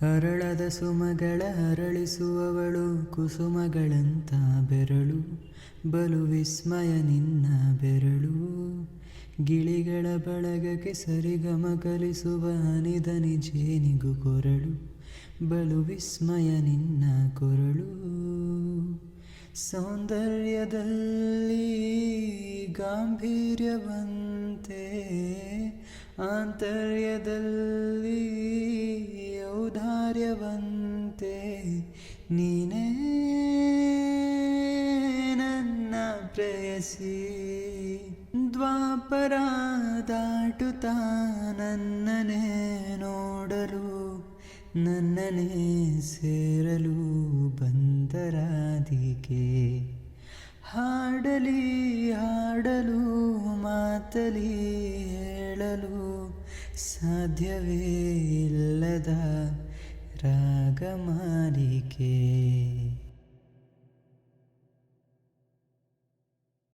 ಅರಳದ ಸುಮಗಳ ಅರಳಿಸುವವಳು ಕುಸುಮಗಳಂತ ಬೆರಳು ಬಲು ವಿಸ್ಮಯ ನಿನ್ನ ಬೆರಳು ಗಿಳಿಗಳ ಬಳಗಕ್ಕೆ ಸರಿಗಮ ಕಲಿಸುವ ಹನಿದನಿ ಜೇನಿಗೂ ಕೊರಳು ಬಲು ವಿಸ್ಮಯ ನಿನ್ನ ಕೊರಳು ಸೌಂದರ್ಯದಲ್ಲಿ ಗಾಂಭೀರ್ಯವಂತೆ ಆಂತರ್ಯದಲ್ಲಿ ಔದಾರ್ಯವಂತೆ ನೀನೇ ನನ್ನ ಪ್ರೇಯಸಿ ದ್ವಾಪರ ದಾಟುತ್ತಾ ನನ್ನನೇ ನೋಡಲು ನನ್ನನೇ ಸೇರಲು ಬಂದರಾದಿಕೆ ಹಾಡಲಿ ಹಾಡಲು ಮಾತಲಿ ಹೇಳಲು ಸಾಧ್ಯವೇ ಇಲ್ಲದ ರಾಗಮಾಲಿಕೆ.